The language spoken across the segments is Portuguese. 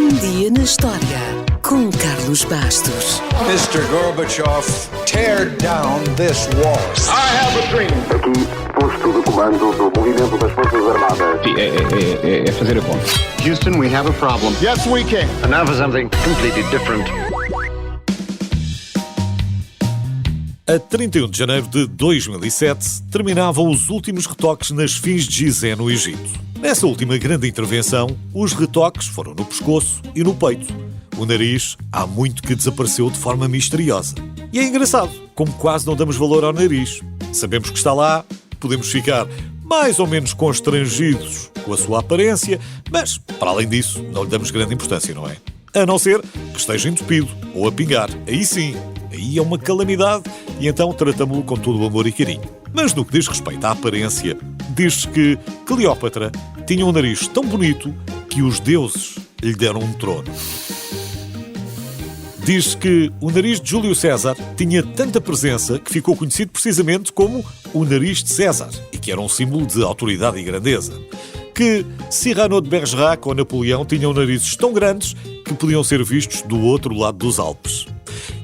Um dia na história com Carlos Bastos. Mr. Gorbachev, tear down this wall. I have a dream. Aqui, posto de comando do movimento das Forças Armadas. É fazer a conta. Houston, we have a problem. Yes, we can. And now for something completely different. A 31 de janeiro de 2007, terminavam os últimos retoques nas fins de Gizé, no Egito. Nessa última grande intervenção, os retoques foram no pescoço e no peito. O nariz há muito que desapareceu de forma misteriosa. E é engraçado, como quase não damos valor ao nariz. Sabemos que está lá, podemos ficar mais ou menos constrangidos com a sua aparência, mas, para além disso, não lhe damos grande importância, não é? A não ser que esteja entupido ou a pingar. Aí sim, aí é uma calamidade e então tratamo-lo com todo o amor e carinho. Mas no que diz respeito à aparência, diz-se que Cleópatra tinha um nariz tão bonito que os deuses lhe deram um trono. Diz-se que o nariz de Júlio César tinha tanta presença que ficou conhecido precisamente como o nariz de César e que era um símbolo de autoridade e grandeza. Que Cyrano de Bergerac ou Napoleão tinham narizes tão grandes que podiam ser vistos do outro lado dos Alpes.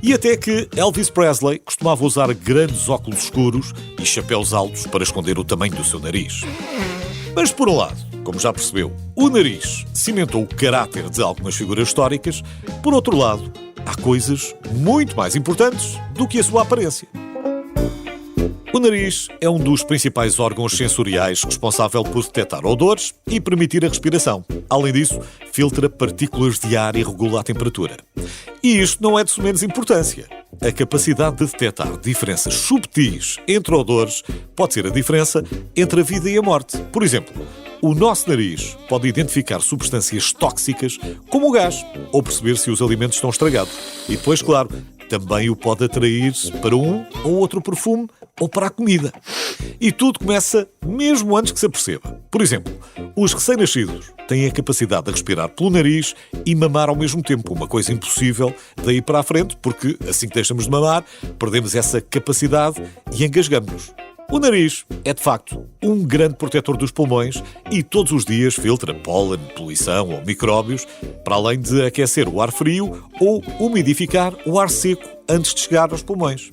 E até que Elvis Presley costumava usar grandes óculos escuros e chapéus altos para esconder o tamanho do seu nariz. Mas, por um lado, como já percebeu, o nariz cimentou o caráter de algumas figuras históricas. Por outro lado, há coisas muito mais importantes do que a sua aparência. O nariz é um dos principais órgãos sensoriais responsável por detectar odores e permitir a respiração. Além disso, filtra partículas de ar e regula a temperatura. E isto não é de sumenos importância. A capacidade de detectar diferenças subtis entre odores pode ser a diferença entre a vida e a morte. Por exemplo, o nosso nariz pode identificar substâncias tóxicas como o gás ou perceber se os alimentos estão estragados. E depois, claro, também o pode atrair para um ou outro perfume ou para a comida. E tudo começa mesmo antes que se aperceba. Por exemplo, os recém-nascidos têm a capacidade de respirar pelo nariz e mamar ao mesmo tempo, uma coisa impossível daí para a frente, porque assim que deixamos de mamar, perdemos essa capacidade e engasgamos-nos. O nariz é, de facto, um grande protetor dos pulmões e todos os dias filtra pólen, poluição ou micróbios, para além de aquecer o ar frio ou umidificar o ar seco antes de chegar aos pulmões.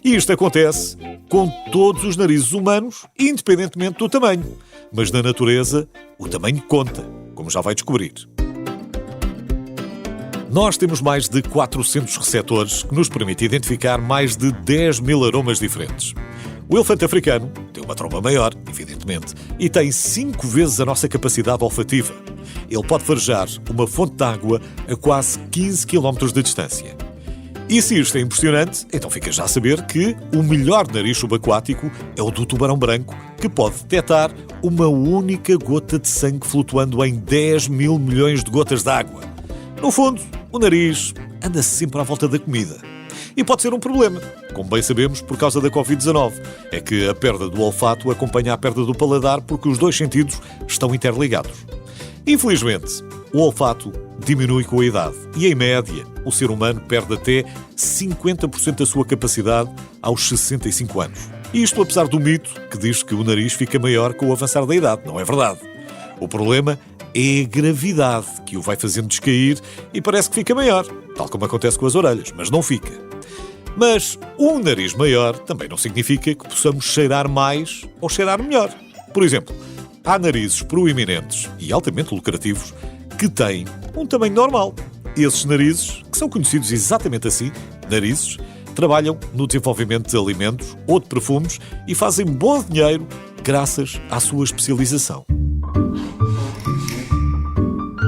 E isto acontece com todos os narizes humanos, independentemente do tamanho. Mas na natureza, o tamanho conta, como já vai descobrir. Nós temos mais de 400 receptores que nos permitem identificar mais de 10 mil aromas diferentes. O elefante africano tem uma tromba maior, evidentemente, e tem 5 vezes a nossa capacidade olfativa. Ele pode farejar uma fonte de água a quase 15 km de distância. E se isto é impressionante, então fica já a saber que o melhor nariz subaquático é o do tubarão branco, que pode detectar uma única gota de sangue flutuando em 10 mil milhões de gotas de água. No fundo, o nariz anda sempre à volta da comida. E pode ser um problema, como bem sabemos, por causa da Covid-19. É que a perda do olfato acompanha a perda do paladar porque os dois sentidos estão interligados. Infelizmente, o olfato diminui com a idade e, em média, o ser humano perde até 50% da sua capacidade aos 65 anos. E isto apesar do mito que diz que o nariz fica maior com o avançar da idade. Não é verdade. O problema é a gravidade que o vai fazendo descair e parece que fica maior, tal como acontece com as orelhas, mas não fica. Mas um nariz maior também não significa que possamos cheirar mais ou cheirar melhor. Por exemplo, há narizes proeminentes e altamente lucrativos que têm um tamanho normal. Esses narizes, que são conhecidos exatamente assim, narizes, trabalham no desenvolvimento de alimentos ou de perfumes e fazem bom dinheiro graças à sua especialização.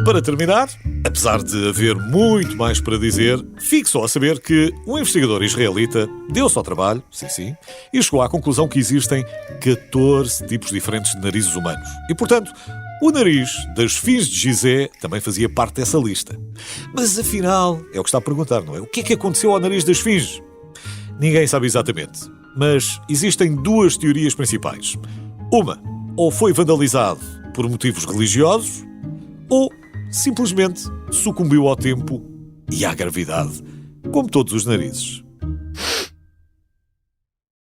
Para terminar, apesar de haver muito mais para dizer, fique só a saber que um investigador israelita deu-se ao trabalho, sim, e chegou à conclusão que existem 14 tipos diferentes de narizes humanos. E, portanto, o nariz das fins de Gizé também fazia parte dessa lista. Mas, afinal, é o que está a perguntar, não é? O que é que aconteceu ao nariz das finges? Ninguém sabe exatamente, mas existem duas teorias principais. Uma, ou foi vandalizado por motivos religiosos, ou simplesmente sucumbiu ao tempo e à gravidade, como todos os narizes.